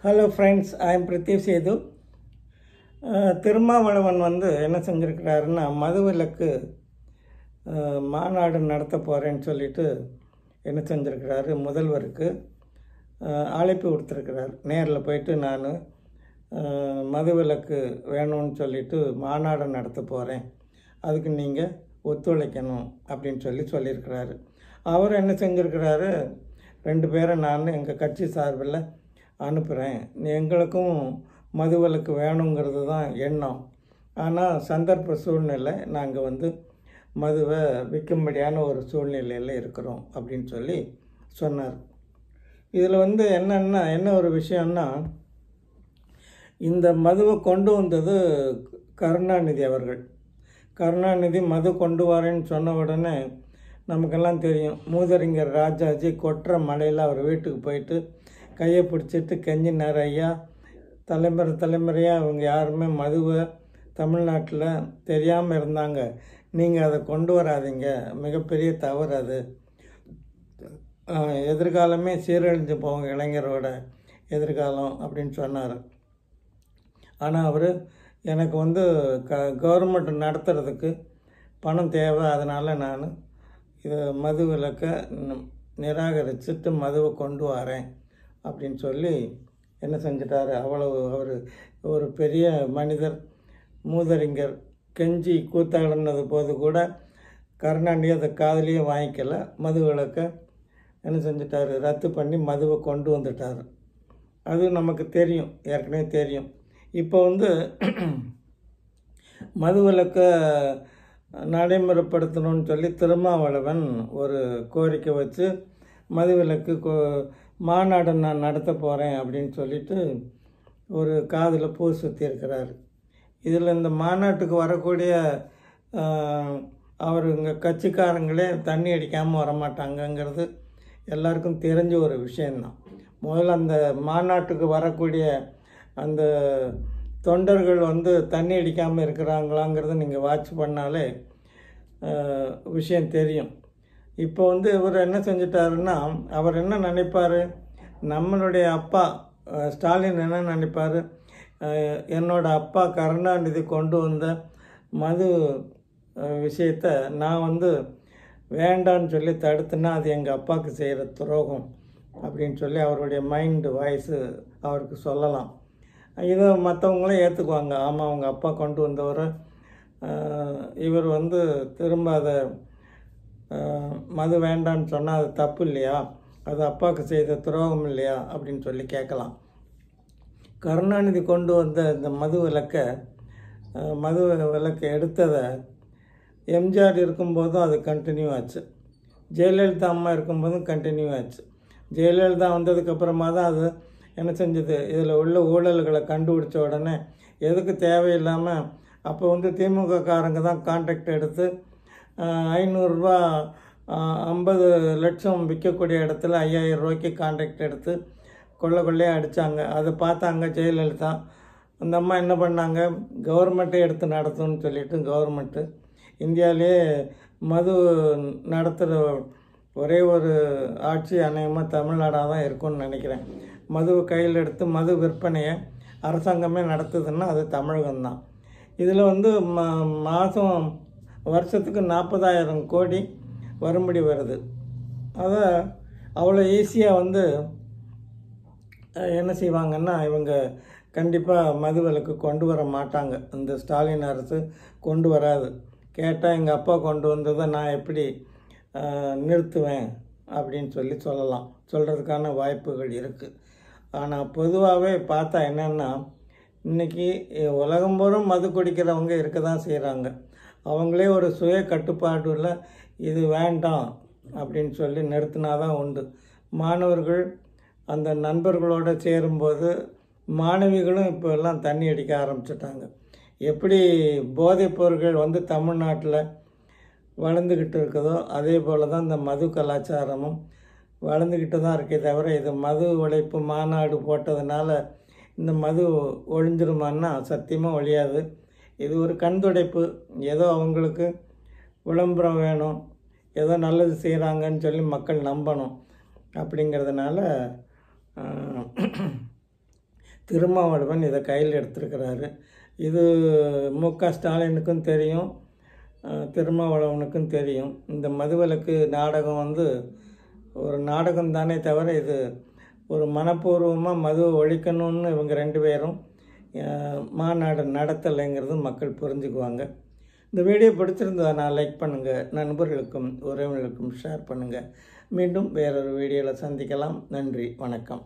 Hello friends, I am Prithiv Sethu. Thirumavalavan என்ன செஞ்சுருக்கிறாருன்னா, மதுவிலக்கு மாநாடு நடத்த போகிறேன்னு சொல்லிட்டு என்ன செஞ்சுருக்கிறாரு, முதல்வருக்கு அழைப்பு கொடுத்துருக்கிறார். நேரில் போயிட்டு நான் மதுவிலக்கு வேணும்னு சொல்லிட்டு மாநாடு நடத்த போகிறேன், அதுக்கு நீங்கள் ஒத்துழைக்கணும் அப்படின்னு சொல்லியிருக்கிறாரு. அவர் என்ன செஞ்சுருக்கிறாரு, 2 பேரை நான் எங்கள் கட்சி சார்பில் அனுப்புகிறேன், எங்களுக்கும் மதுவிலக்கு வேணுங்கிறது தான் எண்ணம், ஆனால் சந்தர்ப்ப சூழ்நிலை நாங்கள் மதுவை விற்கும்படியான ஒரு சூழ்நிலையில் இருக்கிறோம் அப்படின்னு சொன்னார். இதில் என்ன ஒரு விஷயம்னா, இந்த மதுவை கொண்டு வந்தது கருணாநிதி அவர்கள். கருணாநிதி மது கொண்டு வரேன்னு சொன்ன உடனே நமக்கெல்லாம் தெரியும், மூதறிஞர் ராஜாஜி கொற்ற மலையில் அவர் வீட்டுக்கு போயிட்டு கையை பிடிச்சிட்டு கெஞ்சினார், ஐயா தலைமுறையாக அவங்க யாருமே மதுவை தமிழ்நாட்டில் தெரியாமல் இருந்தாங்க, நீங்கள் அதை கொண்டு வராதிங்க, மிகப்பெரிய தவறு அது, எதிர்காலமே சீரழிஞ்சு போவாங்க இளைஞரோட எதிர்காலம் அப்படின்னு சொன்னார். ஆனால் அவர் எனக்கு கவர்மெண்ட் நடத்துறதுக்கு பணம் தேவை, அதனால் நான் இதை மது விலக்கை நிராகரிச்சுட்டு மதுவை கொண்டு வரேன் அப்படின்னு என்ன செஞ்சிட்டாரு. அவ்வளவு அவர் ஒரு பெரிய மனிதர், மூதறிஞர், கெஞ்சி கூத்தாடினது போது கூட கருணாநிதி அதை காதலியே வாங்கிக்கல, மது விலக்கை என்ன செஞ்சிட்டாரு, ரத்து பண்ணி மதுவை கொண்டு வந்துட்டார். அது நமக்கு தெரியும், ஏற்கனவே தெரியும். இப்போ மது விலக்கை நடைமுறைப்படுத்தணும்னு திருமாவளவன் ஒரு கோரிக்கை வச்சு மதுவிலக்கு மாநாடு நான் நடத்த போகிறேன் அப்படின்னு ஒரு காதில் பூ சுற்றியிருக்கிறார். இதில் இந்த மாநாட்டுக்கு வரக்கூடிய அவருங்க கட்சிக்காரங்களே தண்ணி அடிக்காமல் வரமாட்டாங்கங்கிறது எல்லாருக்கும் தெரிஞ்ச ஒரு விஷயந்தான். முதல்ல அந்த மாநாட்டுக்கு வரக்கூடிய அந்த தொண்டர்கள் தண்ணி அடிக்காமல் இருக்கிறாங்களாங்கிறத நீங்கள் வாட்ச் பண்ணாலே விஷயம் தெரியும். இப்போ இவர் என்ன செஞ்சிட்டாருன்னா, அவர் என்ன நினைப்பார், நம்மளுடைய அப்பா ஸ்டாலின் என்ன நினைப்பார், என்னோட அப்பா கருணாநிதி கொண்டு வந்த மது விஷயத்தை நான் வேண்டான்னு தடுத்துனா அது எங்கள் அப்பாவுக்கு செய்கிற துரோகம் அப்படின்னு அவருடைய மைண்டு வாய்ஸு அவருக்கு சொல்லலாம். இதை மற்றவங்களும் ஏற்றுக்குவாங்க, ஆமாம் அவங்க அப்பா கொண்டு வந்தவர், இவர் திரும்ப அதை மது வேண்டான்னு சொன்னால் அது தப்பு இல்லையா, அது அப்பாவுக்கு செய்த துரோகம் இல்லையா அப்படின்னு கேட்கலாம். கருணாநிதி கொண்டு வந்த இந்த மது விலக்கை எடுத்ததை எம்ஜிஆர் இருக்கும்போதும் அது கண்டினியூ ஆச்சு, ஜெயலலிதா அம்மா இருக்கும்போதும் கண்டினியூ ஆச்சு. ஜெயலலிதா வந்ததுக்கப்புறமா தான் அது என்ன செஞ்சது, இதில் உள்ள ஊழல்களை கண்டுபிடிச்ச உடனே எதுக்கு தேவையில்லாமல் அப்போ திமுக காரங்க தான் கான்ட்ராக்ட் எடுத்து 500 ரூபா 50 லட்சம் விற்கக்கூடிய இடத்துல 5000 ரூபாய்க்கு கான்ட்ராக்ட் எடுத்து கொள்ளையாக அடித்தாங்க. அதை பார்த்தாங்க ஜெயலலிதா. அந்த அம்மா என்ன பண்ணாங்க, கவர்மெண்ட்டே எடுத்து நடத்தும்னு கவர்மெண்ட்டு இந்தியாவிலே மது நடத்துகிற ஒரே ஒரு ஆட்சி அநேகமாக தமிழ்நாடாக தான் இருக்கும்னு நினைக்கிறேன். மதுவை கையில் எடுத்து மது விற்பனையை அரசாங்கமே நடத்துதுன்னா அது தமிழகம்தான். இதில் மாதம் வருஷத்துக்கு 40,000 கோடி வரும்படி வருது. அதை அவ்வளோ ஈஸியாக என்ன செய்வாங்கன்னா, இவங்க கண்டிப்பாக மது விலக்கு கொண்டு வர மாட்டாங்க, இந்த ஸ்டாலின் அரசு கொண்டு வராது. கேட்டால் எங்கள் அப்பா கொண்டு வந்ததை நான் எப்படி நிறுத்துவேன் அப்படின்னு சொல்லலாம், சொல்கிறதுக்கான வாய்ப்புகள் இருக்குது. ஆனால் பொதுவாகவே பார்த்தா என்னென்னா, இன்றைக்கி உலகம் பூரம் மது குடிக்கிறவங்க இருக்க தான் செய்கிறாங்க. அவங்களே ஒரு சுய கட்டுப்பாடுல இது வேண்டாம் அப்படின்னு நிறுத்தினா தான் உண்டு. மாணவர்கள் அந்த நண்பர்களோடு சேரும்போது மாணவிகளும் இப்போ எல்லாம் தண்ணி அடிக்க ஆரம்பிச்சிட்டாங்க. எப்படி போதைப் பொருட்கள் தமிழ்நாட்டில் வளர்ந்துக்கிட்டு இருக்குதோ அதே போல் தான் இந்த மது கலாச்சாரமும் வளர்ந்துக்கிட்டு தான் இருக்கே தவிர, இது மது ஒழிப்பு மாநாடு போட்டதுனால இந்த மது ஒழிஞ்சிருமான்னா சத்தியமாக ஒழியாது. இது ஒரு கண்துடைப்பு, ஏதோ அவங்களுக்கு விளம்பரம் வேணும், ஏதோ நல்லது செய்கிறாங்கன்னு மக்கள் நம்பணும் அப்படிங்கிறதுனால திருமாவளவன் இதை கையில் எடுத்திருக்கிறாரு. இது மு.க. ஸ்டாலினுக்கும் தெரியும், திருமாவளவனுக்கும் தெரியும். இந்த மதுவிலக்கு நாடகம் வந்து ஒரு நாடகம் தானே தவிர இது ஒரு மனப்பூர்வமாக மதுவை ஒழிக்கணும்னு இவங்க 2 பேரும் மாநாடு நடத்தலைங்கிறது மக்கள் புரிஞ்சுக்குவாங்க. இந்த வீடியோ பிடிச்சிருந்ததுனா லைக் பண்ணுங்கள், நண்பர்களுக்கும் உறவினர்களுக்கும் ஷேர் பண்ணுங்கள். மீண்டும் வேறொரு வீடியோவில் சந்திக்கலாம். நன்றி, வணக்கம்.